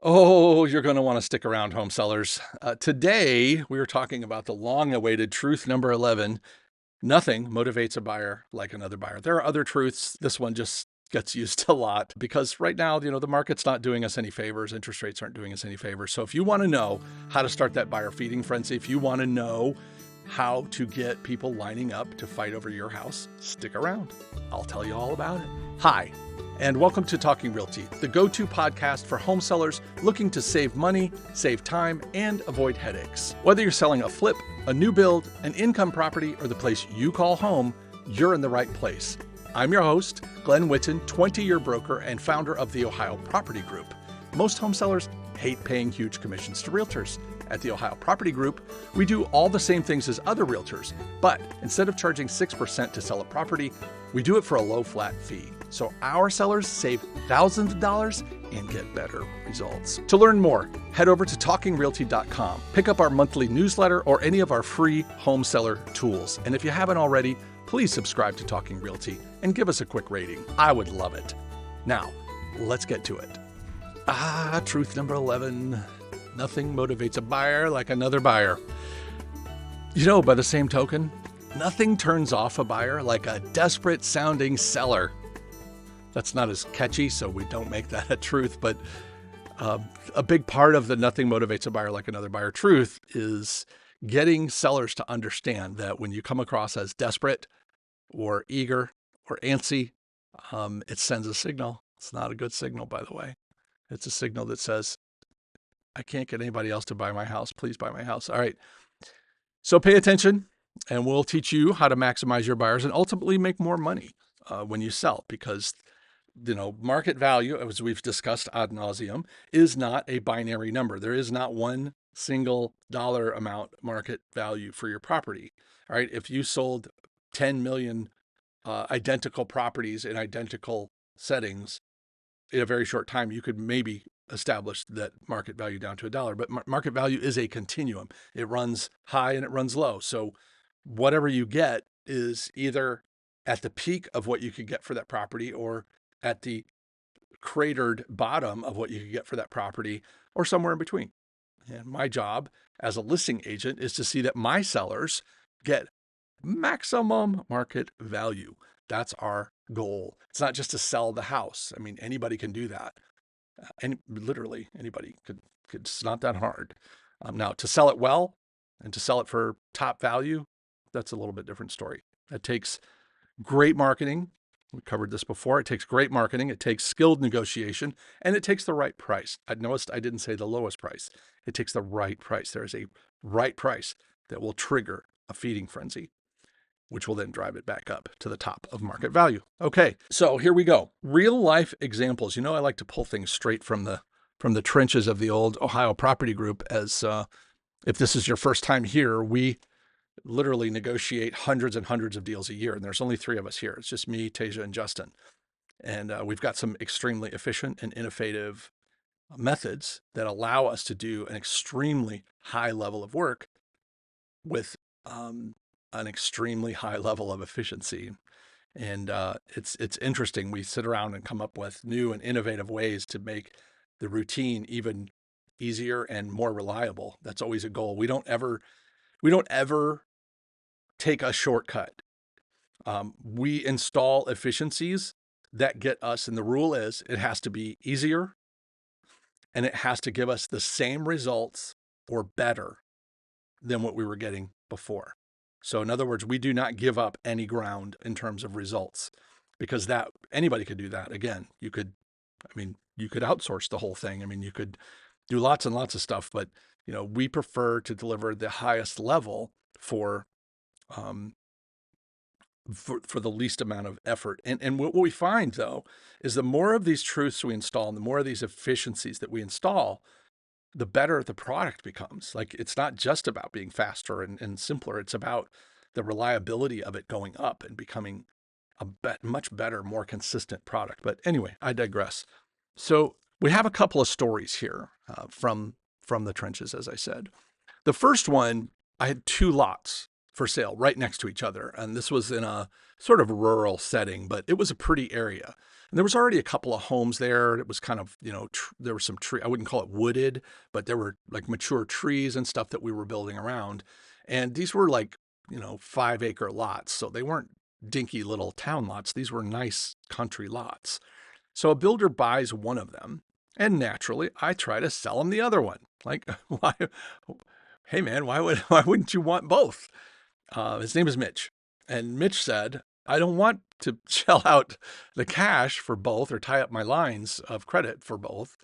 Oh, you're going to want to stick around, home sellers. Today, we are talking about the long-awaited truth number 11. Nothing motivates a buyer like another buyer. There are other truths. This one just gets used a lot because right now, the market's not doing us any favors. Interest rates aren't doing us any favors. So if you want to know how to start that buyer feeding frenzy, if you want to know how to get people lining up to fight over your house, stick around. I'll tell you all about it. Hi, and welcome to Talking Realty, the go-to podcast for home sellers looking to save money, save time, and avoid headaches. Whether you're selling a flip, a new build, an income property, or the place you call home, you're in the right place. I'm your host, Glen Whitten, 20-year broker and founder of the Ohio Property Group. Most home sellers hate paying huge commissions to realtors. At the Ohio Property Group, we do all the same things as other realtors, but instead of charging 6% to sell a property, we do it for a low flat fee. So our sellers save thousands of dollars and get better results. To learn more, head over to talkingrealty.com. Pick up our monthly newsletter or any of our free home seller tools. And if you haven't already, please subscribe to Talking Realty and give us a quick rating. I would love it. Now, let's get to it. Truth number 11. Nothing motivates a buyer like another buyer. By the same token, nothing turns off a buyer like a desperate sounding seller. That's not as catchy, so we don't make that a truth, but a big part of the nothing motivates a buyer like another buyer truth is getting sellers to understand that when you come across as desperate or eager or antsy, it sends a signal. It's not a good signal, by the way. It's a signal that says, I can't get anybody else to buy my house. Please buy my house. All right. So pay attention, and we'll teach you how to maximize your buyers and ultimately make more money when you sell, because market value, as we've discussed ad nauseum, is not a binary number. There is not one single dollar amount market value for your property. All right. If you sold 10 million identical properties in identical settings in a very short time, you could maybe establish that market value down to $1. But market value is a continuum. It runs high and it runs low. So whatever you get is either at the peak of what you could get for that property or at the cratered bottom of what you could get for that property or somewhere in between. And my job as a listing agent is to see that my sellers get maximum market value. That's our goal. It's not just to sell the house. I mean, anybody can do that. And literally anybody could, it's not that hard. Now to sell it well and to sell it for top value, that's a little bit different story. It takes great marketing. We covered this before. It takes great marketing. It takes skilled negotiation, and it takes the right price. I noticed I didn't say the lowest price. It takes the right price. There is a right price that will trigger a feeding frenzy, which will then drive it back up to the top of market value. Okay, so here we go. Real life examples. I like to pull things straight from the trenches of the old Ohio Property Group. As if this is your first time here, we literally negotiate hundreds and hundreds of deals a year, and there's only 3 of us here. It's just me, Tasia, and Justin. And we've got some extremely efficient and innovative methods that allow us to do an extremely high level of work with an extremely high level of efficiency. And it's interesting. We sit around and come up with new and innovative ways to make the routine even easier and more reliable. That's always a goal. We don't ever take a shortcut. We install efficiencies that get us, and the rule is it has to be easier and it has to give us the same results or better than what we were getting before. So in other words, we do not give up any ground in terms of results, because that anybody could do that. Again, you could outsource the whole thing. You could do lots and lots of stuff, but we prefer to deliver the highest level for the least amount of effort. And what we find, though, is the more of these truths we install and the more of these efficiencies that we install, the better the product becomes. Like, it's not just about being faster and simpler. It's about the reliability of it going up and becoming a much better, more consistent product. But anyway, I digress. So we have a couple of stories here from the trenches, as I said. The first one, I had 2 lots for sale right next to each other. And this was in a sort of rural setting, but it was a pretty area. And there was already a couple of homes there. It was kind of, there were some tree. I wouldn't call it wooded, but there were like mature trees and stuff that we were building around. And these were like, 5-acre lots. So they weren't dinky little town lots. These were nice country lots. So a builder buys one of them, and naturally I try to sell him the other one. Like, why? Hey man, why wouldn't you want both? His name is Mitch. And Mitch said, I don't want to shell out the cash for both or tie up my lines of credit for both.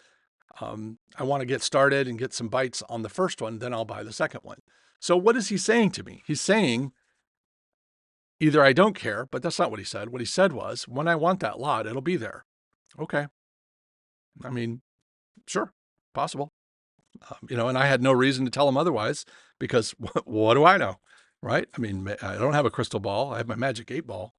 I want to get started and get some bites on the first one, then I'll buy the second one. So what is he saying to me? He's saying either I don't care, but that's not what he said. What he said was, when I want that lot, it'll be there. Okay. I mean, sure, possible. And I had no reason to tell him otherwise because what do I know? Right? I mean, I don't have a crystal ball. I have my magic 8-ball.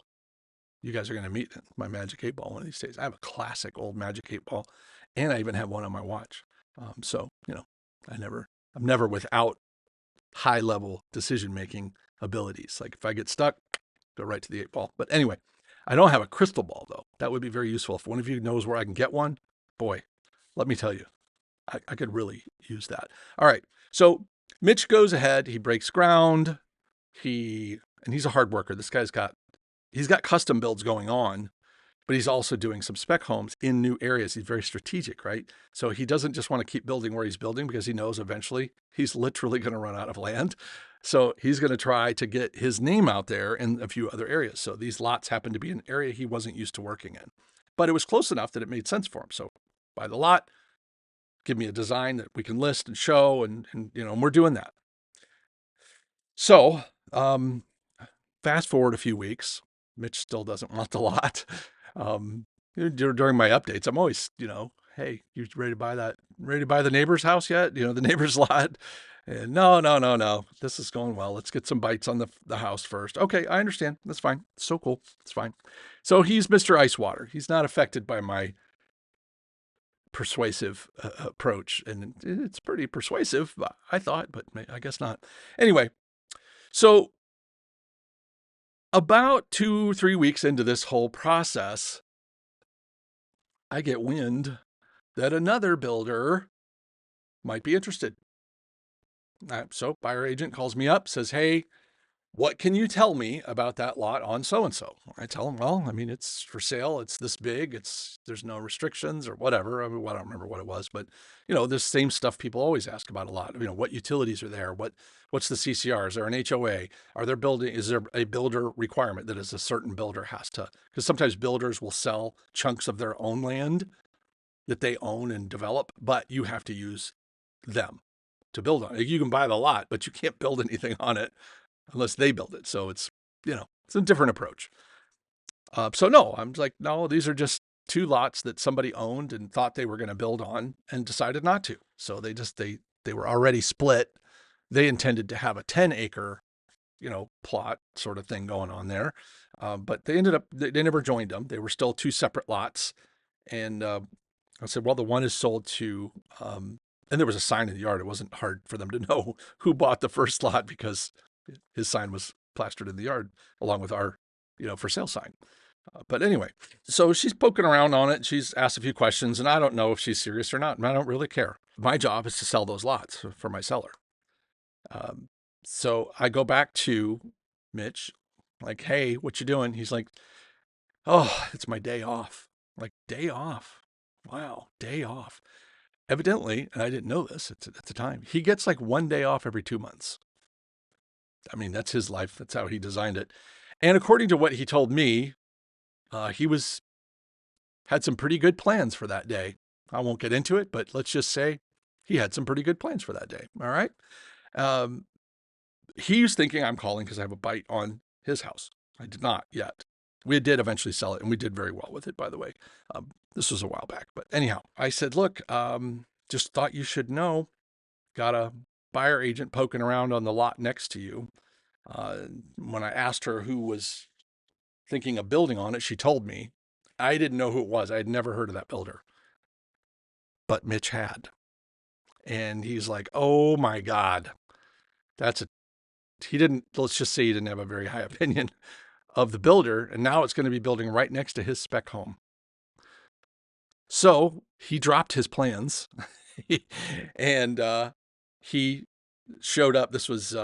You guys are going to meet my magic 8-ball one of these days. I have a classic old magic 8-ball, and I even have one on my watch. So, I'm never without high level decision making abilities. Like if I get stuck, go right to the 8-ball. But anyway, I don't have a crystal ball though. That would be very useful. If one of you knows where I can get one, boy, let me tell you, I could really use that. All right. So Mitch goes ahead. He breaks ground. He's a hard worker. This guy's he's got custom builds going on, but he's also doing some spec homes in new areas. He's very strategic, right? So he doesn't just want to keep building where he's building because he knows eventually he's literally going to run out of land. So he's going to try to get his name out there in a few other areas. So these lots happen to be an area he wasn't used to working in, but it was close enough that it made sense for him. So buy the lot, give me a design that we can list and show, and we're doing that. So fast forward a few weeks, Mitch still doesn't want the lot. During my updates, I'm always, hey, you ready to buy that? Ready to buy the neighbor's house yet? The neighbor's lot. And no. This is going well. Let's get some bites on the house first. Okay, I understand. That's fine. It's so cool. It's fine. So he's Mr. Ice Water. He's not affected by my persuasive approach. And it's pretty persuasive, I thought, but I guess not. Anyway, so about 2-3 weeks into this whole process, I get wind that another builder might be interested. So buyer agent calls me up, says, hey, what can you tell me about that lot on so-and-so? I tell him, well, I mean, it's for sale. It's this big. There's no restrictions or whatever. I don't remember what it was, but this same stuff people always ask about a lot. What utilities are there? What's the CCR? Is there an HOA? Is there a builder requirement that is a certain builder has to, because sometimes builders will sell chunks of their own land that they own and develop, but you have to use them to build on it. You can buy the lot, but you can't build anything on it unless they build it. So it's a different approach. So no, I'm like, no, these are just 2 lots that somebody owned and thought they were going to build on and decided not to. So they were already split. They intended to have a 10-acre, plot sort of thing going on there. But they never joined them. They were still 2 separate lots. And I said, well, the one is sold to, and there was a sign in the yard. It wasn't hard for them to know who bought the first lot because his sign was plastered in the yard along with our, for sale sign. But anyway, so she's poking around on it. She's asked a few questions, and I don't know if she's serious or not. And I don't really care. My job is to sell those lots for my seller. So I go back to Mitch, like, hey, what you doing? He's like, oh, it's my day off. I'm like, day off? Wow, day off. Evidently, and I didn't know this at the time, he gets like 1 day off every 2 months. I mean, that's his life. That's how he designed it. And according to what he told me, he had some pretty good plans for that day. I won't get into it, but let's just say he had some pretty good plans for that day. All right. He's thinking I'm calling because I have a bite on his house. I did not yet. We did eventually sell it, and we did very well with it, by the way. This was a while back. But anyhow, I said, look, just thought you should know, got a buyer agent poking around on the lot next to you. When I asked her who was thinking of building on it, she told me. I didn't know who it was. I had never heard of that builder. But Mitch had. And he's like, oh my God. Let's just say he didn't have a very high opinion of the builder. And now it's going to be building right next to his spec home. So he dropped his plans and he showed up. This was,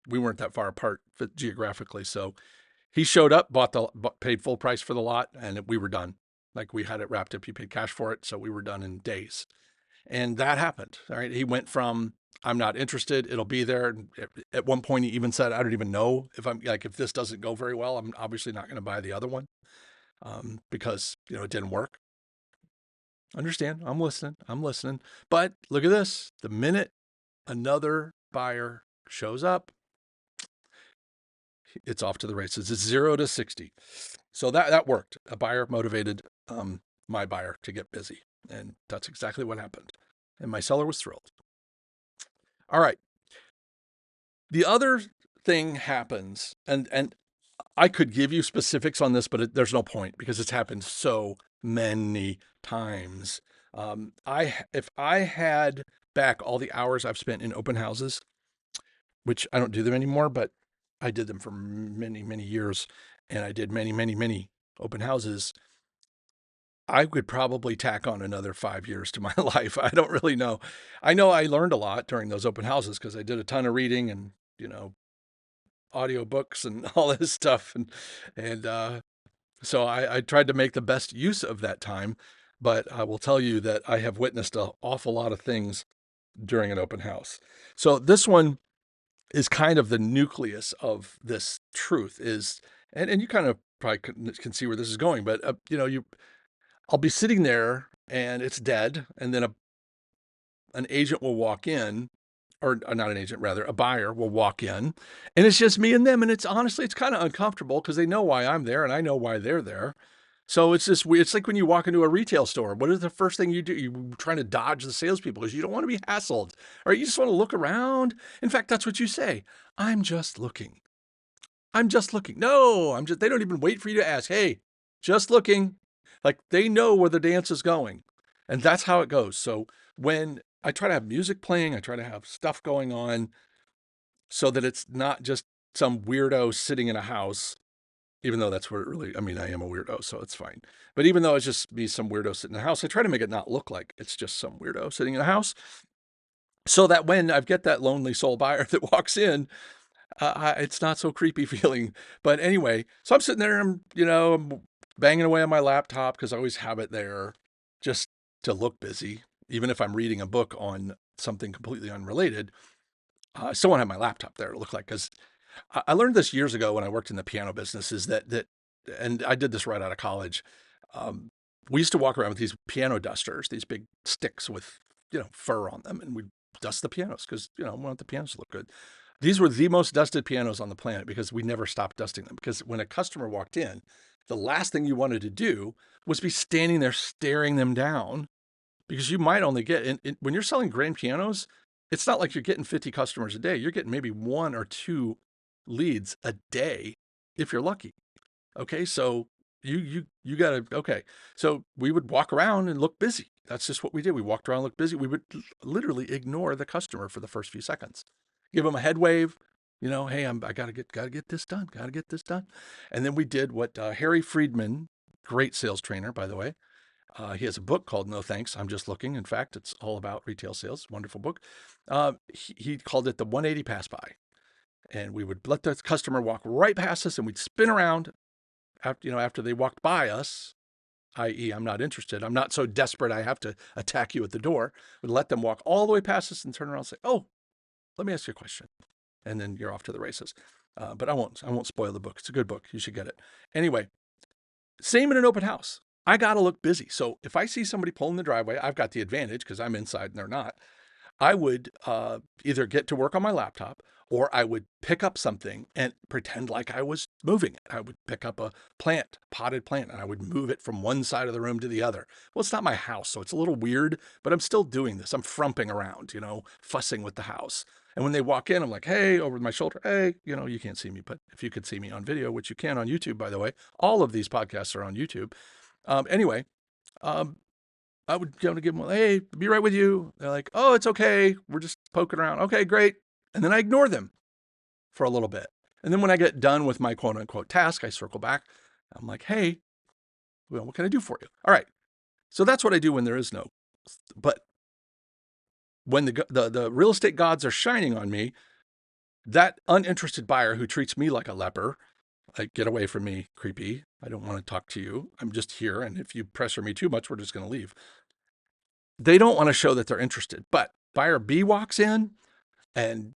we weren't that far apart geographically. So he showed up, paid full price for the lot, and we were done. Like we had it wrapped up. He paid cash for it. So we were done in days. And that happened. All right. He went from, I'm not interested, it'll be there. And at one point, he even said, I don't even know if if this doesn't go very well, I'm obviously not going to buy the other one because, it didn't work. Understand? I'm listening. I'm listening. But look at this. The minute another buyer shows up, it's off to the races. It's 0 to 60. So that worked. A buyer motivated my buyer to get busy. And that's exactly what happened. And my seller was thrilled. All right. The other thing happens, and I could give you specifics on this, but there's no point because it's happened so many times. If I had back all the hours I've spent in open houses, which I don't do them anymore, but I did them for many, many years, and I did many, many, many open houses, I would probably tack on another 5 years to my life. I don't really know. I know I learned a lot during those open houses because I did a ton of reading and, audiobooks and all this stuff. And so I tried to make the best use of that time. But I will tell you that I have witnessed an awful lot of things during an open house. So this one is kind of the nucleus of this truth and you kind of probably can see where this is going, but I'll be sitting there and it's dead. And then an agent will walk in, or not an agent, rather, a buyer will walk in, and it's just me and them. And it's honestly, it's kind of uncomfortable because they know why I'm there and I know why they're there. So it's just weird. It's like when you walk into a retail store. What is the first thing you do? You're trying to dodge the salespeople because you don't want to be hassled, or you just want to look around. In fact, that's what you say. I'm just looking. I'm just looking. No, they don't even wait for you to ask. Hey, just looking. Like they know where the dance is going. And that's how it goes. So when I try to have music playing, I try to have stuff going on so that it's not just some weirdo sitting in a house, even though that's where it really, I am a weirdo, so it's fine. But even though it's just me, some weirdo sitting in a house, I try to make it not look like it's just some weirdo sitting in a house so that when I get that lonely soul buyer that walks in, it's not so creepy feeling. But anyway, so I'm sitting there, I'm banging away on my laptop because I always have it there just to look busy. Even if I'm reading a book on something completely unrelated, I still want to have my laptop there to look like, because I learned this years ago when I worked in the piano business is and I did this right out of college. Um, we used to walk around with these piano dusters, these big sticks with, fur on them, and we'd dust the pianos because, we want the pianos to look good. These were the most dusted pianos on the planet because we never stopped dusting them. Because when a customer walked in, the last thing you wanted to do was be standing there staring them down, because you might only get, when you're selling grand pianos, it's not like you're getting 50 customers a day. You're getting maybe 1 or 2 leads a day if you're lucky. Okay, so you gotta, okay. So we would walk around and look busy. That's just what we did. We walked around, looked busy. We would literally ignore the customer for the first few seconds. Give them a head wave, hey, I gotta get this done, gotta get this done. And then we did what Harry Friedman, great sales trainer, by the way. He has a book called No Thanks, I'm Just Looking. In fact, it's all about retail sales. Wonderful book. He called it the 180 pass by. And we would let the customer walk right past us and we'd spin around after they walked by us, i.e., I'm not interested. I'm not so desperate I have to attack you at the door. We'd let them walk all the way past us and turn around and say, oh, let me ask you a question. And then you're off to the races. But I won't spoil the book. It's a good book. You should get it. Anyway, same in an open house. I got to look busy. So if I see somebody pulling the driveway, I've got the advantage because I'm inside and they're not. I would either get to work on my laptop or I would pick up something and pretend like I was moving it. I would pick up a potted plant, and I would move it from one side of the room to the other. Well, it's not my house, so it's a little weird, but I'm still doing this. I'm frumping around, fussing with the house. And when they walk in, I'm like, hey, over my shoulder, hey, you can't see me, but if you could see me on video, which you can on YouTube, by the way, all of these podcasts are on YouTube. Anyway, I would give them, hey, be right with you. They're like, oh, it's okay. We're just poking around. Okay, great. And then I ignore them for a little bit. And then when I get done with my quote unquote task, I circle back. I'm like, hey, well, what can I do for you? All right. So that's what I do when there is no. But when the real estate gods are shining on me, that uninterested buyer who treats me like a leper, like, get away from me, creepy. I don't want to talk to you. I'm just here. And if you pressure me too much, we're just going to leave. They don't want to show that they're interested. But buyer B walks in, and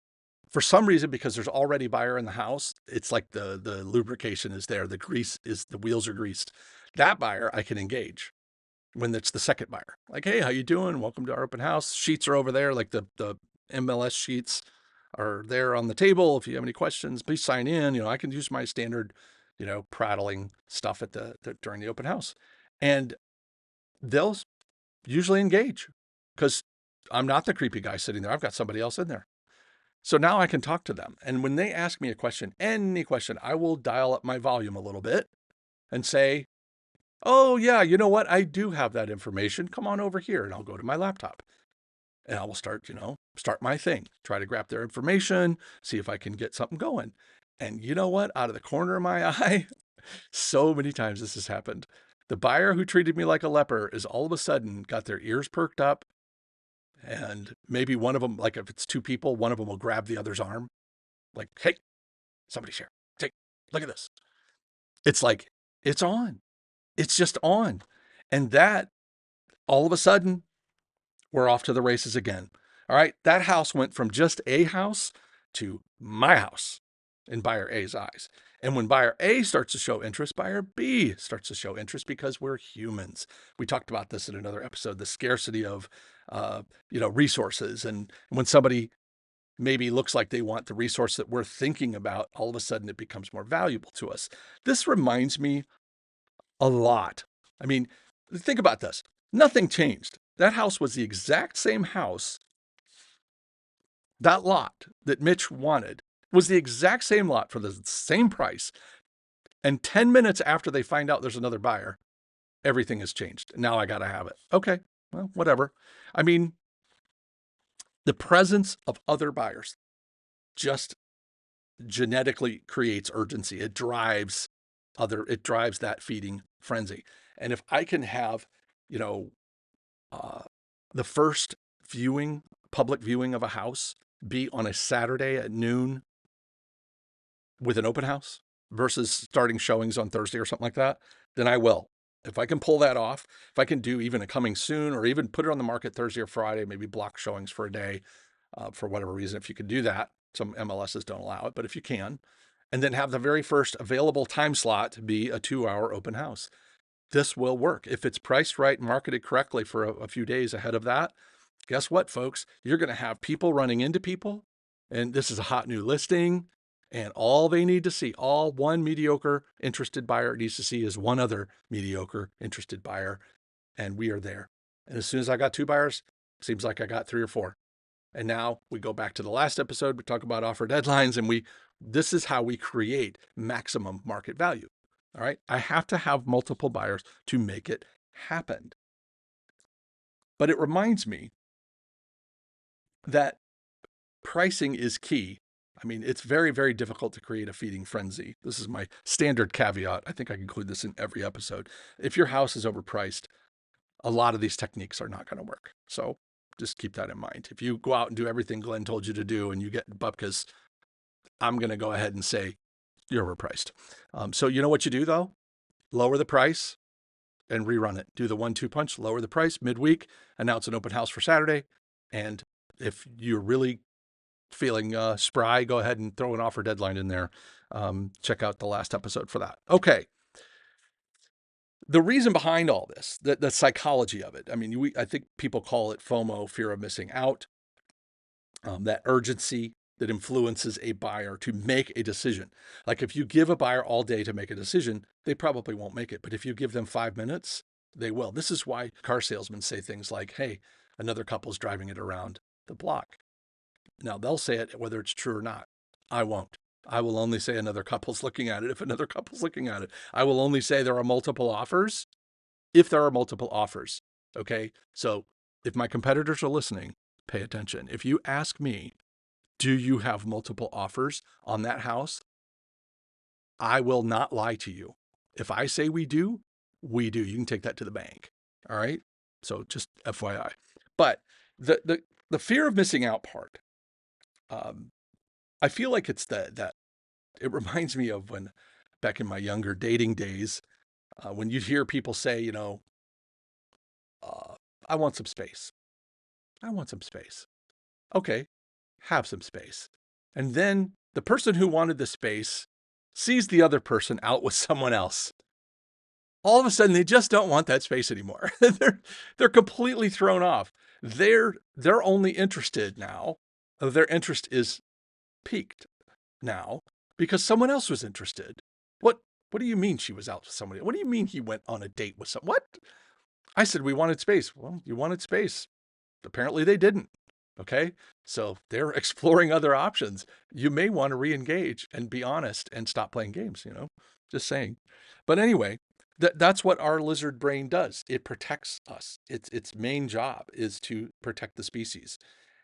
for some reason, because there's already buyer in the house, it's like the lubrication is there. The wheels are greased. That buyer I can engage when it's the second buyer. Like, hey, how you doing? Welcome to our open house. Sheets are over there. Like the MLS sheets are there on the table. If you have any questions, please sign in. I can use my standard, prattling stuff at during the open house. And they'll usually engage because I'm not the creepy guy sitting there. I've got somebody else in there. So now I can talk to them. And when they ask me a question, any question, I will dial up my volume a little bit and say, oh, yeah, you know what? I do have that information. Come on over here. And I'll go to my laptop and I will start my thing, try to grab their information, see if I can get something going. And you know what? Out of the corner of my eye, so many times this has happened. The buyer who treated me like a leper is all of a sudden got their ears perked up. And maybe one of them, like if it's two people, one of them will grab the other's arm. Like, hey, somebody's here. Look at this. It's like, it's on. It's just on. And that, all of a sudden, we're off to the races again. All right. That house went from just a house to my house in buyer A's eyes. And when buyer A starts to show interest, buyer B starts to show interest because we're humans. We talked about this in another episode, the scarcity of, resources. And when somebody maybe looks like they want the resource that we're thinking about, all of a sudden it becomes more valuable to us. This reminds me a lot. I mean, think about this. Nothing changed. That house was the exact same house. That lot that Mitch wanted was the exact same lot for the same price. And 10 minutes after they find out there's another buyer, everything has changed. Now I got to have it. Okay, well, whatever. I mean, the presence of other buyers just genetically creates urgency. It drives that feeding frenzy. And if I can have, the first public viewing of a house be on a Saturday at noon with an open house versus starting showings on Thursday or something like that, then I will. If I can pull that off, if I can do even a coming soon or even put it on the market Thursday or Friday, maybe block showings for a day, for whatever reason, if you can do that. Some MLSs don't allow it, but if you can, and then have the very first available time slot be a 2-hour open house. This will work. If it's priced right, marketed correctly for a few days ahead of that, guess what, folks? You're going to have people running into people, and this is a hot new listing, and all they need to see, all one mediocre interested buyer needs to see is one other mediocre interested buyer, and we are there. And as soon as I got 2 buyers, seems like I got 3 or 4. And now we go back to the last episode. We talk about offer deadlines, and this is how we create maximum market value. All right. I have to have multiple buyers to make it happen. But it reminds me that pricing is key. I mean, it's very, very difficult to create a feeding frenzy. This is my standard caveat. I think I include this in every episode. If your house is overpriced, a lot of these techniques are not going to work. So just keep that in mind. If you go out and do everything Glenn told you to do and you get bupkis, I'm going to go ahead and say you're overpriced. So you know what you do though? Lower the price and rerun it. Do the 1-2 punch, lower the price midweek, announce an open house for Saturday. And if you're really feeling spry, go ahead and throw an offer deadline in there. Check out the last episode for that. Okay. The reason behind all this, the psychology of it, I mean, I think people call it FOMO, fear of missing out, that urgency that influences a buyer to make a decision. Like if you give a buyer all day to make a decision, they probably won't make it. But if you give them 5 minutes, they will. This is why car salesmen say things like, hey, another couple's driving it around the block. Now, they'll say it whether it's true or not. I won't. I will only say another couple's looking at it if another couple's looking at it. I will only say there are multiple offers if there are multiple offers. Okay? So if my competitors are listening, pay attention. If you ask me, do you have multiple offers on that house? I will not lie to you. If I say we do, we do. You can take that to the bank. All right. So just FYI. But the fear of missing out part, I feel like it's that it reminds me of when back in my younger dating days, when you'd hear people say, uh, I want some space. I want some space. Okay, have some space. And then the person who wanted the space sees the other person out with someone else. All of a sudden, they just don't want that space anymore. they're completely thrown off. They're only interested now. Their interest is piqued now because someone else was interested. What do you mean she was out with somebody? What do you mean he went on a date with someone? What? I said we wanted space. Well, you wanted space. Apparently they didn't. Okay. So they're exploring other options. You may want to re-engage and be honest and stop playing games, just saying. But anyway, that's what our lizard brain does. It protects us. Its main job is to protect the species.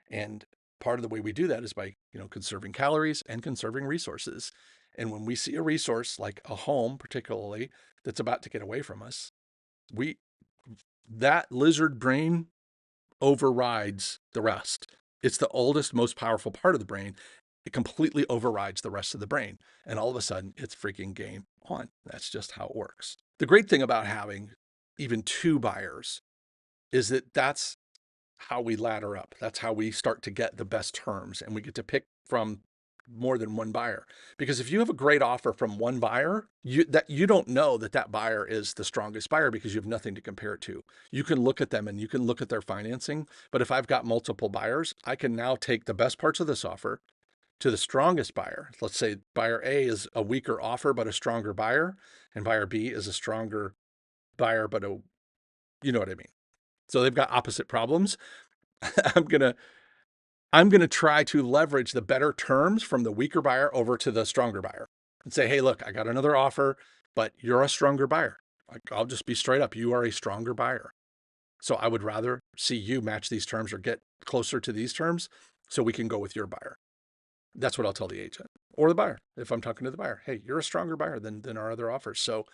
And part of the way we do that is by, conserving calories and conserving resources. And when we see a resource like a home, particularly, that's about to get away from us, that lizard brain overrides the rest. It's the oldest, most powerful part of the brain. It completely overrides the rest of the brain. And all of a sudden, it's freaking game on. That's just how it works. The great thing about having even two buyers is that that's how we ladder up. That's how we start to get the best terms. And we get to pick from more than one buyer. Because if you have a great offer from one buyer, you don't know that buyer is the strongest buyer because you have nothing to compare it to. You can look at them and you can look at their financing. But if I've got multiple buyers, I can now take the best parts of this offer to the strongest buyer. Let's say buyer A is a weaker offer, but a stronger buyer, and buyer B is a stronger buyer, but you know what I mean? So they've got opposite problems. I'm going to try to leverage the better terms from the weaker buyer over to the stronger buyer and say, hey, look, I got another offer, but you're a stronger buyer. I'll just be straight up. You are a stronger buyer. So I would rather see you match these terms or get closer to these terms so we can go with your buyer. That's what I'll tell the agent or the buyer. If I'm talking to the buyer, hey, you're a stronger buyer than our other offers. So,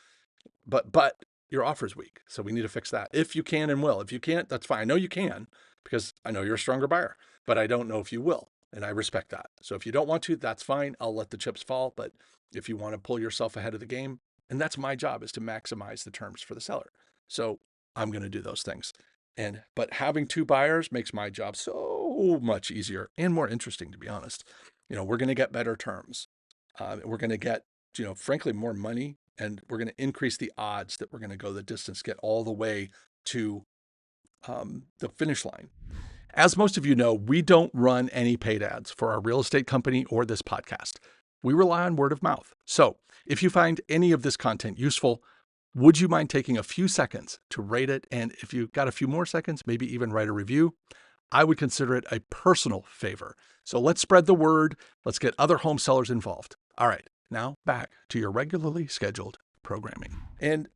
but your offer's weak. So we need to fix that. If you can and will. If you can't, that's fine. I know you can because I know you're a stronger buyer, but I don't know if you will. And I respect that. So if you don't want to, that's fine. I'll let the chips fall. But if you want to pull yourself ahead of the game, and that's my job, is to maximize the terms for the seller. So I'm going to do those things. But having two buyers makes my job so much easier and more interesting, to be honest. We're going to get better terms. We're going to get, frankly, more money, and we're going to increase the odds that we're going to go the distance, get all the way to the finish line. As most of you know, we don't run any paid ads for our real estate company or this podcast. We rely on word of mouth. So if you find any of this content useful, would you mind taking a few seconds to rate it? And if you've got a few more seconds, maybe even write a review. I would consider it a personal favor. So let's spread the word. Let's get other home sellers involved. All right, now back to your regularly scheduled programming. And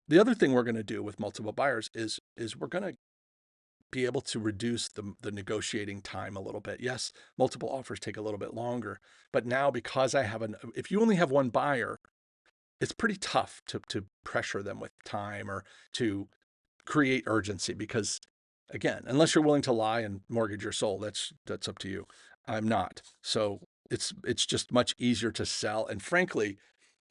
the other thing we're going to do with multiple buyers is we're going to be able to reduce the negotiating time a little bit. Yes, multiple offers take a little bit longer, but now because if you only have one buyer, it's pretty tough to pressure them with time or to create urgency because, again, unless you're willing to lie and mortgage your soul, that's up to you. I'm not. So it's just much easier to sell. And frankly,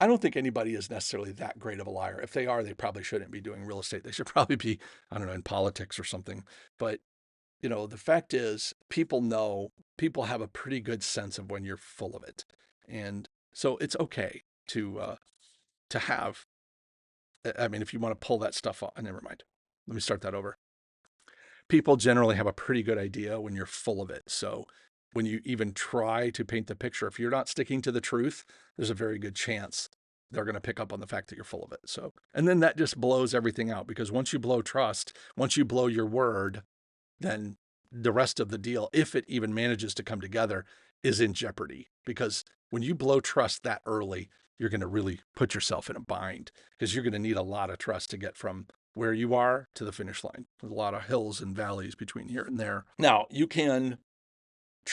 I don't think anybody is necessarily that great of a liar. If they are, they probably shouldn't be doing real estate. They should probably be, I don't know, in politics or something. But, the fact is people have a pretty good sense of when you're full of it. And so it's okay to have, if you want to pull that stuff off, never mind. Let me start that over. People generally have a pretty good idea when you're full of it. So when you even try to paint the picture, if you're not sticking to the truth, there's a very good chance they're going to pick up on the fact that you're full of it. So, and then that just blows everything out because once you blow trust, once you blow your word, then the rest of the deal, if it even manages to come together, is in jeopardy. Because when you blow trust that early, you're going to really put yourself in a bind because you're going to need a lot of trust to get from where you are to the finish line. There's a lot of hills and valleys between here and there. Now, you can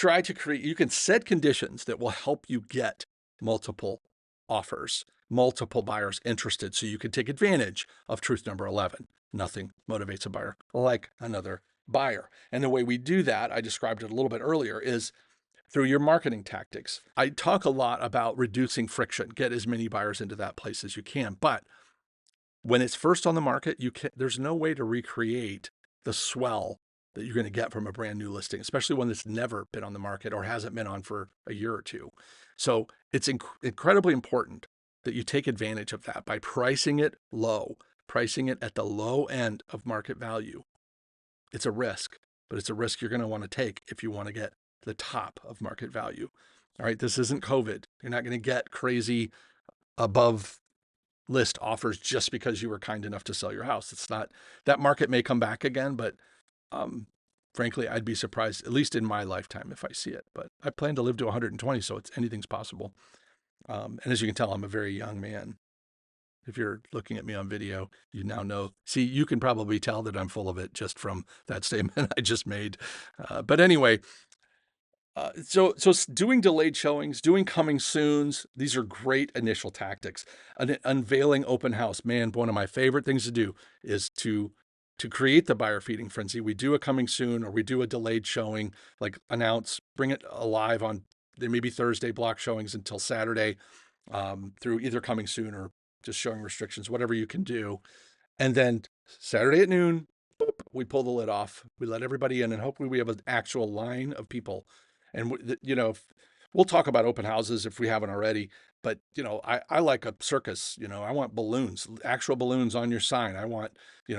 you can set conditions that will help you get multiple offers. multiple buyers interested so you can take advantage of truth number 11. Nothing motivates a buyer like another buyer. And the way we do that, I described it a little bit earlier, is through your marketing tactics. I talk a lot about reducing friction, get as many buyers into that place as you can. But when it's first on the market, there's no way to recreate the swell that you're going to get from a brand new listing, especially one that's never been on the market or hasn't been on for a year or two. So it's incredibly important that you take advantage of that by pricing it low, pricing it at the low end of market value. It's a risk, but it's a risk you're going to want to take if you want to get the top of market value. All right, this isn't COVID. You're not going to get crazy above list offers just because you were kind enough to sell your house. It's not, that market may come back again, but frankly, I'd be surprised, at least in my lifetime, if I see it. But I plan to live to 120, so anything's possible. And as you can tell, I'm a very young man. If you're looking at me on video, you now know. See, you can probably tell that I'm full of it just from that statement I just made. But anyway, so doing delayed showings, doing coming soons, these are great initial tactics. Unveiling open house, man, one of my favorite things to do is to create the buyer feeding frenzy. We do a coming soon, or we do a delayed showing, like announce, bring it alive on, there may be Thursday block showings until Saturday, through either coming soon or just showing restrictions, whatever you can do. And then Saturday at noon, boop, we pull the lid off. We let everybody in, and hopefully we have an actual line of people. And, we'll talk about open houses if we haven't already, but, I like a circus. I want balloons, actual balloons on your sign. I want,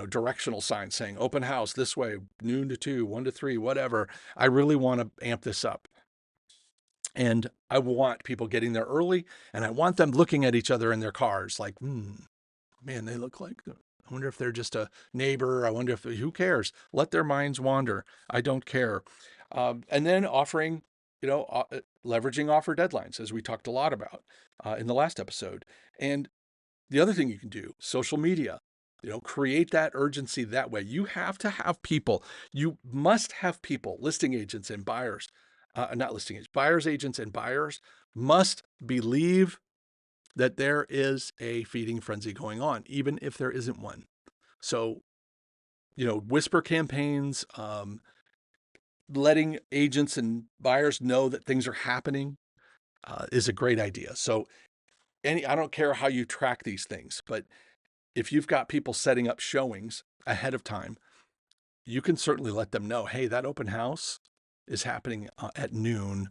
directional signs saying open house this way, noon to 2, 1 to 3, whatever. I really want to amp this up. And I want people getting there early, and I want them looking at each other in their cars like, man, they look like, I wonder if they're just a neighbor. I wonder who cares? Let their minds wander. I don't care. And then offering, leveraging offer deadlines, as we talked a lot about in the last episode. And the other thing you can do, social media, create that urgency that way. You have to have people. You must have people, listing agents and buyers, not listing agents, buyers agents and buyers must believe that there is a feeding frenzy going on, even if there isn't one. So, whisper campaigns, letting agents and buyers know that things are happening is a great idea. So I don't care how you track these things, but if you've got people setting up showings ahead of time, you can certainly let them know, hey, that open house is happening at noon.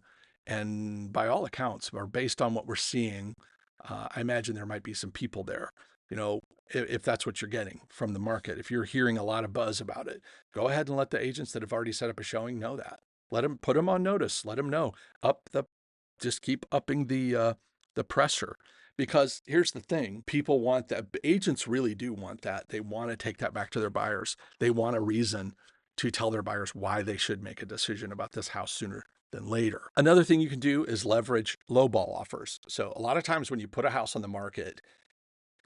And by all accounts, or based on what we're seeing, I imagine there might be some people there. If that's what you're getting from the market, if you're hearing a lot of buzz about it, go ahead and let the agents that have already set up a showing know that. Put them on notice. Let them know. Just keep upping the pressure. Because here's the thing, people want that. Agents really do want that. They want to take that back to their buyers. They want a reason to tell their buyers why they should make a decision about this house sooner than later. Another thing you can do is leverage lowball offers. So a lot of times when you put a house on the market,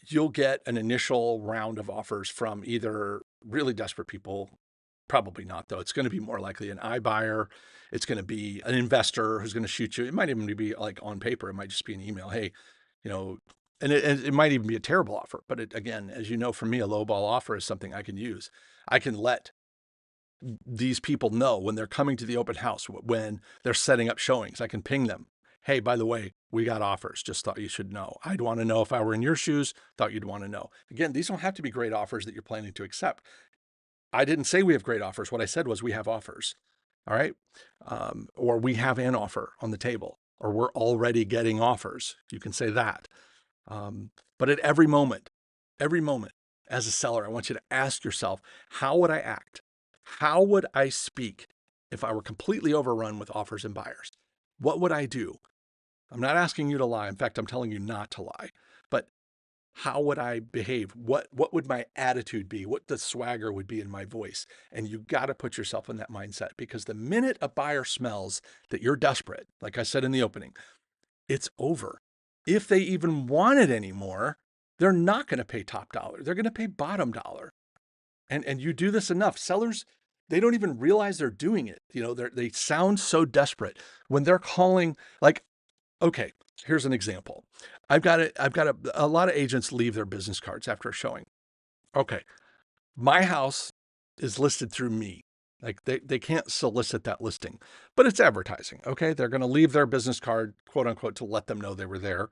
you'll get an initial round of offers from either really desperate people. Probably not, though. It's going to be more likely an iBuyer. It's going to be an investor who's going to shoot you. It might even be like on paper. It might just be an email. Hey, and it might even be a terrible offer. But again, as you know, for me, a lowball offer is something I can use. I can let these people know when they're coming to the open house, when they're setting up showings. I can ping them. Hey, by the way, we got offers. Just thought you should know. I'd want to know if I were in your shoes. Thought you'd want to know. Again, these don't have to be great offers that you're planning to accept. I didn't say we have great offers. What I said was we have offers. All right. Or we have an offer on the table, or we're already getting offers. You can say that. But at every moment as a seller, I want you to ask yourself, how would I act? How would I speak if I were completely overrun with offers and buyers? What would I do? I'm not asking you to lie. In fact, I'm telling you not to lie. But how would I behave? What would my attitude be? What the swagger would be in my voice? And you got to put yourself in that mindset, because the minute a buyer smells that you're desperate, like I said in the opening, it's over. If they even want it anymore, they're not going to pay top dollar. They're going to pay bottom dollar. And you do this enough. Sellers, they don't even realize they're doing it. They sound so desperate when they're calling, like, okay, Here's an example. I've got a lot of agents leave their business cards after a showing. Okay. My house is listed through me. Like they can't solicit that listing, but it's advertising. Okay. They're going to leave their business card, quote unquote, to let them know they were there.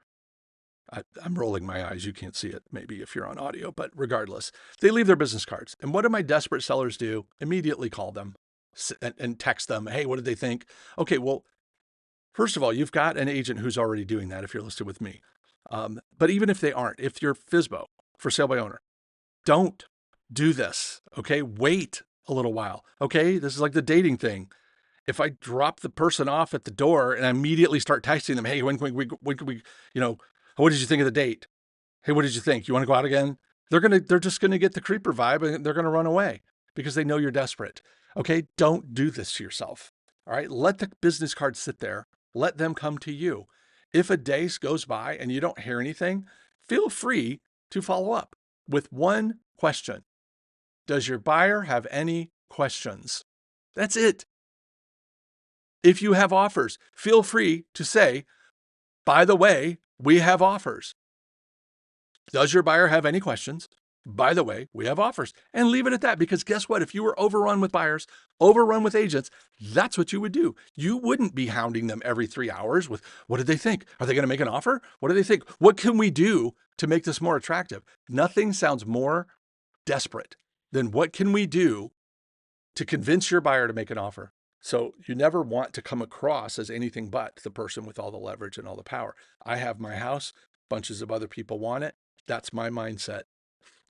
I'm rolling my eyes. You can't see it maybe if you're on audio, but regardless, they leave their business cards. And what do my desperate sellers do? Immediately call them and text them. Hey, what did they think? Okay. Well, first of all, you've got an agent who's already doing that if you're listed with me. But even if they aren't, if you're FSBO, for sale by owner, don't do this. Okay. Wait a little while. Okay. This is like the dating thing. If I drop the person off at the door and I immediately start texting them, hey, when can we, what did you think of the date? Hey, what did you think? You want to go out again? They're just going to get the creeper vibe and they're going to run away because they know you're desperate. Okay. Don't do this to yourself. All right. Let the business card sit there. Let them come to you. If a day goes by and you don't hear anything, feel free to follow up with one question. Does your buyer have any questions? That's it. If you have offers, feel free to say, by the way, we have offers. Does your buyer have any questions? By the way, we have offers. And leave it at that, because guess what? If you were overrun with buyers, overrun with agents, that's what you would do. You wouldn't be hounding them every 3 hours with, what did they think? Are they going to make an offer? What do they think? What can we do to make this more attractive? Nothing sounds more desperate than what can we do to convince your buyer to make an offer. So you never want to come across as anything but the person with all the leverage and all the power. I have my house, bunches of other people want it. That's my mindset.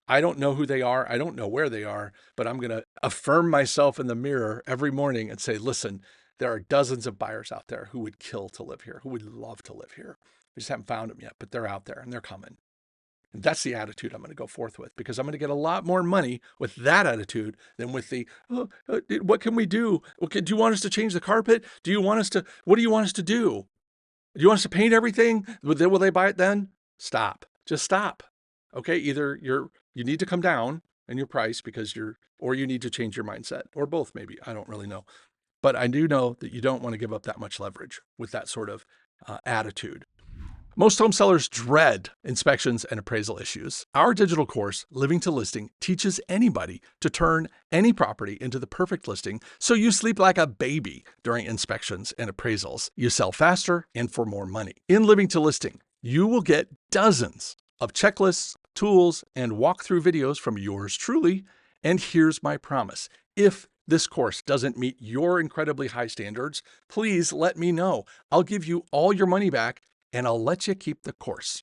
I don't know who they are. I don't know where they are, but I'm going to affirm myself in the mirror every morning and say, listen, there are dozens of buyers out there who would kill to live here, who would love to live here. We just haven't found them yet, but they're out there and they're coming. And that's the attitude I'm going to go forth with, because I'm going to get a lot more money with that attitude than with the, what can we do? Okay, do you want us to change the carpet? Do you want us to, what do you want us to do? Do you want us to paint everything? Will they buy it then? Stop. Just stop. Okay. Either you need to come down in your price because or you need to change your mindset, or both maybe. I don't really know. But I do know that you don't want to give up that much leverage with that sort of attitude. Most home sellers dread inspections and appraisal issues. Our digital course, Living to Listing, teaches anybody to turn any property into the perfect listing so you sleep like a baby during inspections and appraisals. You sell faster and for more money. In Living to Listing, you will get dozens of checklists, tools, and walkthrough videos from yours truly. And here's my promise. If this course doesn't meet your incredibly high standards, please let me know. I'll give you all your money back and I'll let you keep the course.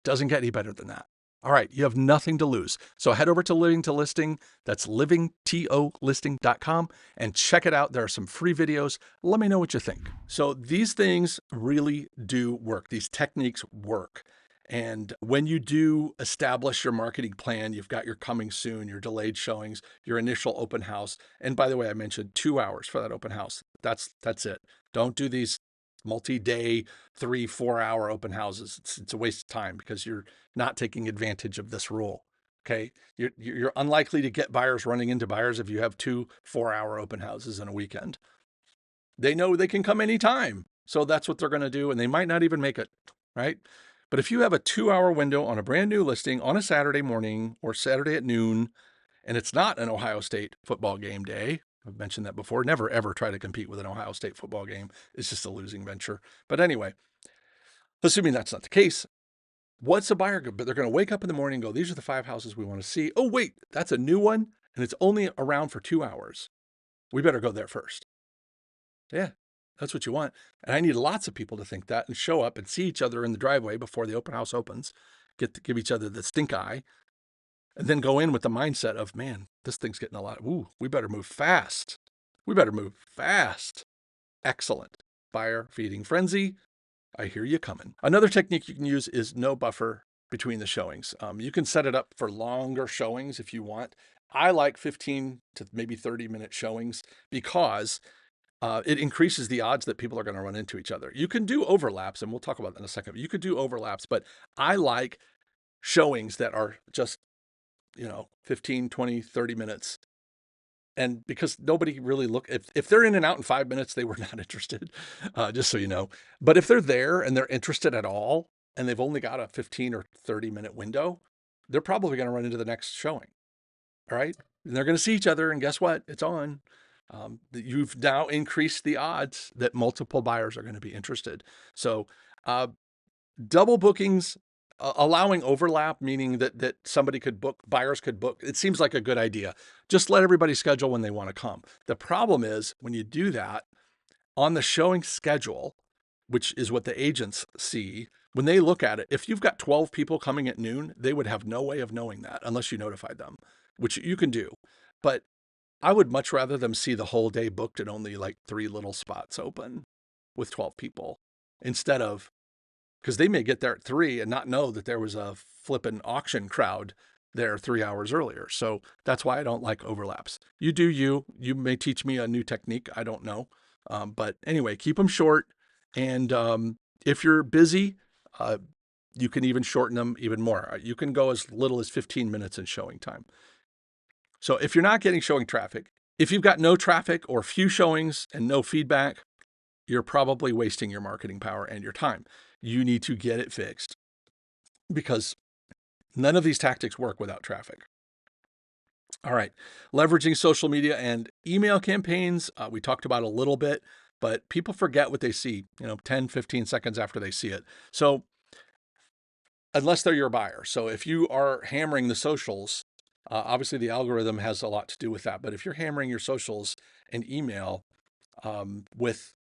Doesn't get any better than that. All right, you have nothing to lose. So head over to Living to Listing, that's livingtolisting.com, and check it out. There are some free videos. Let me know what you think. So these things really do work. These techniques work. And when you do establish your marketing plan, you've got your coming soon, your delayed showings, your initial open house. And by the way, I mentioned 2 hours for that open house. That's it. Don't do these multi-day, 3-4 hour open houses. It's a waste of time because you're not taking advantage of this rule. Okay. You're unlikely to get buyers running into buyers if you have 2 4-hour open houses in a weekend. They know they can come anytime. So that's what they're going to do. And they might not even make it. Right. But if you have a 2-hour window on a brand new listing on a Saturday morning or Saturday at noon, and it's not an Ohio State football game day, I've mentioned that before. Never, ever try to compete with an Ohio State football game. It's just a losing venture. But anyway, assuming that's not the case, what's a buyer? But they're going to wake up in the morning and go, these are the 5 houses we want to see. Oh, wait, that's a new one. And it's only around for 2 hours. We better go there first. Yeah, that's what you want. And I need lots of people to think that and show up and see each other in the driveway before the open house opens, give each other the stink eye. And then go in with the mindset of, man, this thing's getting a lot. Ooh, we better move fast. We better move fast. Excellent. Buyer feeding frenzy. I hear you coming. Another technique you can use is no buffer between the showings. You can set it up for longer showings if you want. I like 15 to maybe 30-minute showings because it increases the odds that people are going to run into each other. You can do overlaps, and we'll talk about that in a second. You could do overlaps, but I like showings that are just 15, 20, 30 minutes And because nobody really if they're in and out in 5 minutes, they were not interested, just so you know. But if they're there and they're interested at all, and they've only got a 15 or 30-minute window, they're probably going to run into the next showing. All right. And they're going to see each other. And guess what? It's on. You've now increased the odds that multiple buyers are going to be interested. So, double bookings, allowing overlap, meaning that somebody could book, buyers could book. It seems like a good idea. Just let everybody schedule when they want to come. The problem is when you do that on the showing schedule, which is what the agents see, when they look at it, if you've got 12 people coming at noon, they would have no way of knowing that unless you notified them, which you can do. But I would much rather them see the whole day booked and only like 3 little spots open with 12 people instead of, because they may get there at 3 and not know that there was a flippin' auction crowd there 3 hours earlier. So that's why I don't like overlaps. You do you. You may teach me a new technique. I don't know. But anyway, keep them short. And if you're busy, you can even shorten them even more. You can go as little as 15 minutes in showing time. So if you're not getting showing traffic, if you've got no traffic or few showings and no feedback, you're probably wasting your marketing power and your time. You need to get it fixed because none of these tactics work without traffic. All right. Leveraging social media and email campaigns. We talked about a little bit, but people forget what they see, 10, 15 seconds after they see it. So unless they're your buyer. So if you are hammering the socials, obviously the algorithm has a lot to do with that. But if you're hammering your socials and email with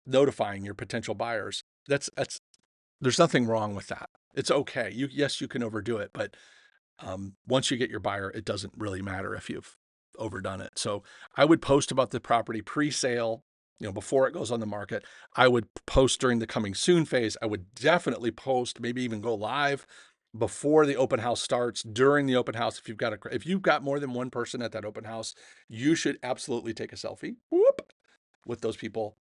notifying your potential buyers, there's nothing wrong with that. It's okay. Yes, you can overdo it, but once you get your buyer, it doesn't really matter if you've overdone it. So I would post about the property pre-sale, before it goes on the market. I would post during the coming soon phase. I would definitely post, maybe even go live before the open house starts, during the open house. If you've got more than one person at that open house, you should absolutely take a selfie with those people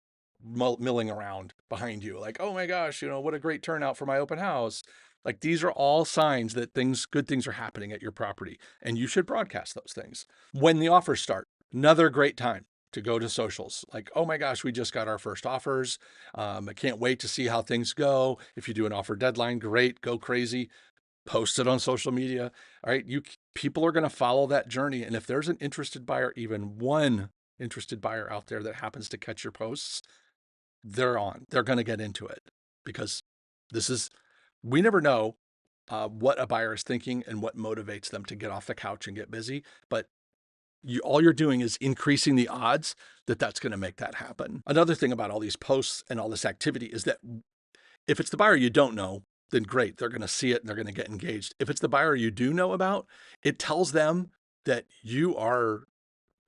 milling around behind you. Like, oh my gosh, what a great turnout for my open house. Like, these are all signs that good things are happening at your property, and you should broadcast those things. When the offers start, another great time to go to socials. Like, oh my gosh, we just got our first offers. I can't wait to see how things go. If you do an offer deadline, great, go crazy. Post it on social media. All right, people are going to follow that journey. And if there's an interested buyer, even one interested buyer out there that happens to catch your posts, they're going to get into it, because we never know what a buyer is thinking and what motivates them to get off the couch and get busy. But all you're doing is increasing the odds that that's going to make that happen. Another thing about all these posts and all this activity is that if it's the buyer you don't know, then great, they're going to see it and they're going to get engaged. If it's the buyer you do know about, it tells them that you are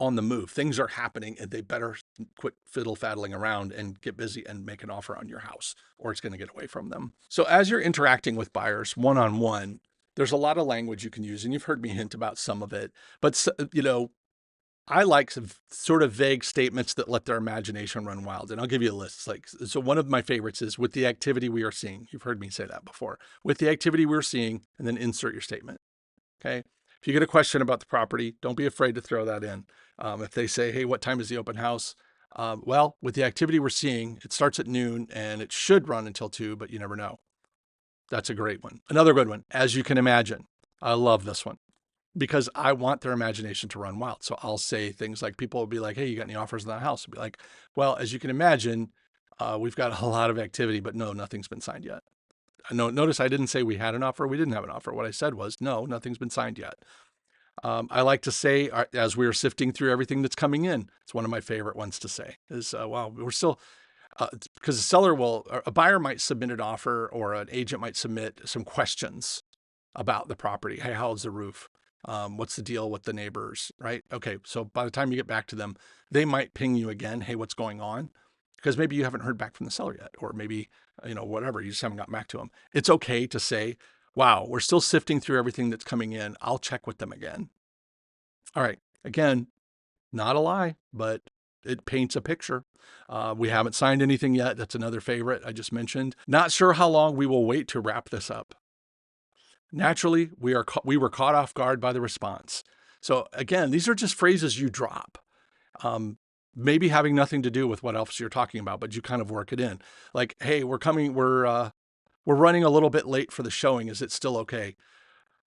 on the move. Things are happening and they better quit fiddle-faddling around and get busy and make an offer on your house, or it's going to get away from them. So as you're interacting with buyers one-on-one, there's a lot of language you can use, and you've heard me hint about some of it. But, I like some sort of vague statements that let their imagination run wild. And I'll give you a list. So one of my favorites is, with the activity we are seeing. You've heard me say that before. With the activity we're seeing, and then insert your statement. Okay. If you get a question about the property, don't be afraid to throw that in. If they say, hey, what time is the open house? Well, with the activity we're seeing, it starts at noon and it should run until 2, but you never know. That's a great one. Another good one, as you can imagine. I love this one, because I want their imagination to run wild. So I'll say things like, people will be like, hey, you got any offers on that house? I'll be like, well, as you can imagine, we've got a lot of activity, but no, nothing's been signed yet. Notice I didn't say we had an offer. We didn't have an offer. What I said was, no, nothing's been signed yet. I like to say, as we're sifting through everything that's coming in, it's one of my favorite ones to say is, wow, we're still, because a buyer might submit an offer, or an agent might submit some questions about the property. Hey, how's the roof? What's the deal with the neighbors, right? Okay, so by the time you get back to them, they might ping you again. Hey, what's going on? Because maybe you haven't heard back from the seller yet, or maybe, whatever, you just haven't gotten back to them. It's okay to say, wow, we're still sifting through everything that's coming in. I'll check with them again. All right. Again, not a lie, but it paints a picture. We haven't signed anything yet. That's another favorite I just mentioned. Not sure how long we will wait to wrap this up. Naturally, we were caught off guard by the response. So again, these are just phrases you drop. Maybe having nothing to do with what else you're talking about, but you kind of work it in. Like, hey, we're running a little bit late for the showing. Is it still okay?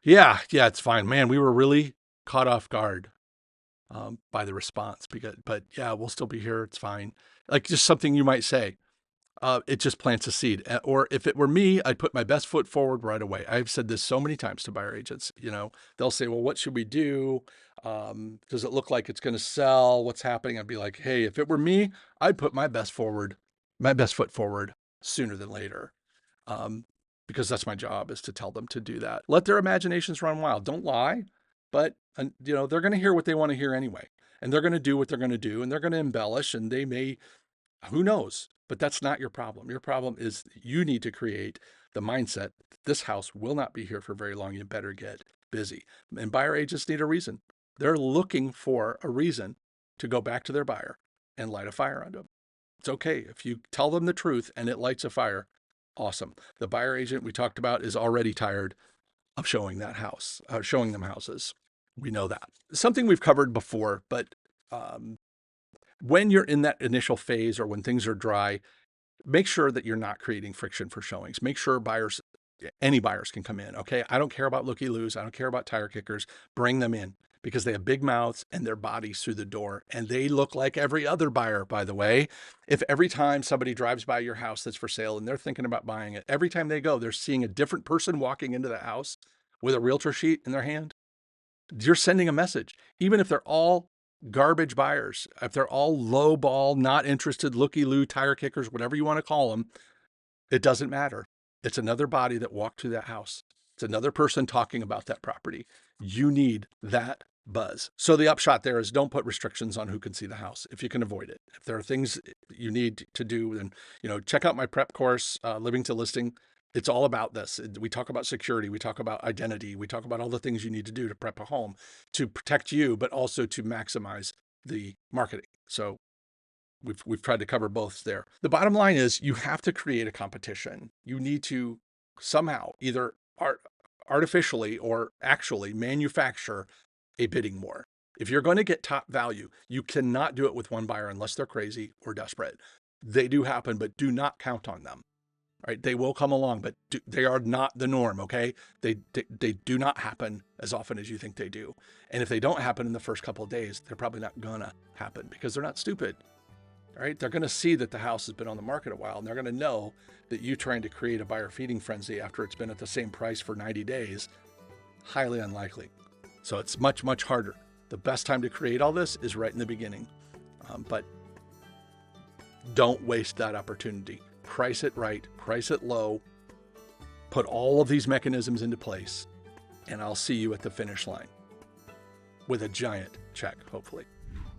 Yeah, it's fine. Man, we were really caught off guard by the response, but yeah, we'll still be here. It's fine. Like just something you might say. It just plants a seed. Or if it were me, I'd put my best foot forward right away. I've said this so many times to buyer agents. They'll say, well, what should we do? Does it look like it's going to sell? What's happening? I'd be like, hey, if it were me, I'd put my best foot forward sooner than later. Because that's my job, is to tell them to do that. Let their imaginations run wild. Don't lie, but they're going to hear what they want to hear anyway. And they're going to do what they're going to do, and they're going to embellish, and they may, who knows? But that's not your problem. Your problem is you need to create the mindset that this house will not be here for very long. You better get busy. And buyer agents need a reason. They're looking for a reason to go back to their buyer and light a fire under them. It's okay. If you tell them the truth and it lights a fire, awesome. The buyer agent we talked about is already tired of showing them houses. We know that. Something we've covered before, but when you're in that initial phase or when things are dry, make sure that you're not creating friction for showings. Make sure any buyers can come in. Okay. I don't care about looky-loos. I don't care about tire kickers. Bring them in because they have big mouths and their bodies through the door. And they look like every other buyer, by the way. If every time somebody drives by your house that's for sale and they're thinking about buying it, every time they go, they're seeing a different person walking into the house with a realtor sheet in their hand, you're sending a message. Even if they're all garbage buyers, if they're all low ball, not interested, looky-loo, tire kickers, whatever you want to call them, it doesn't matter. It's another body that walked through that house. It's another person talking about that property. You need that buzz. So the upshot there is don't put restrictions on who can see the house if you can avoid it. If there are things you need to do, then check out my prep course, Living to Listing. It's all about this. We talk about security. We talk about identity. We talk about all the things you need to do to prep a home to protect you, but also to maximize the marketing. So we've tried to cover both there. The bottom line is you have to create a competition. You need to somehow either artificially or actually manufacture a bidding war. If you're going to get top value, you cannot do it with one buyer unless they're crazy or desperate. They do happen, but do not count on them. Right? They will come along, but they are not the norm, okay? They do not happen as often as you think they do. And if they don't happen in the first couple of days, they're probably not gonna happen because they're not stupid, right? They're gonna see that the house has been on the market a while, and they're gonna know that you trying to create a buyer feeding frenzy after it's been at the same price for 90 days, highly unlikely. So it's much, much harder. The best time to create all this is right in the beginning, but don't waste that opportunity. Price it right, price it low, put all of these mechanisms into place, and I'll see you at the finish line with a giant check, hopefully.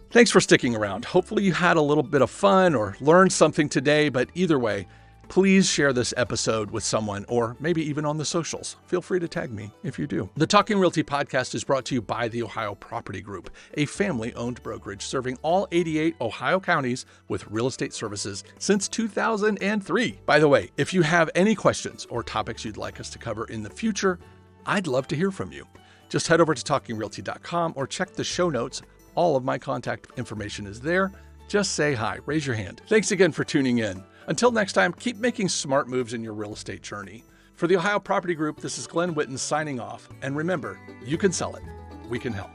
Thanks for sticking around. Hopefully you had a little bit of fun or learned something today, but either way, please share this episode with someone or maybe even on the socials. Feel free to tag me if you do. The Talking Realty podcast is brought to you by the Ohio Property Group, a family-owned brokerage serving all 88 Ohio counties with real estate services since 2003. By the way, if you have any questions or topics you'd like us to cover in the future, I'd love to hear from you. Just head over to talkingrealty.com or check the show notes. All of my contact information is there. Just say hi, raise your hand. Thanks again for tuning in. Until next time, keep making smart moves in your real estate journey. For the Ohio Property Group, this is Glen Whitten signing off. And remember, you can sell it. We can help.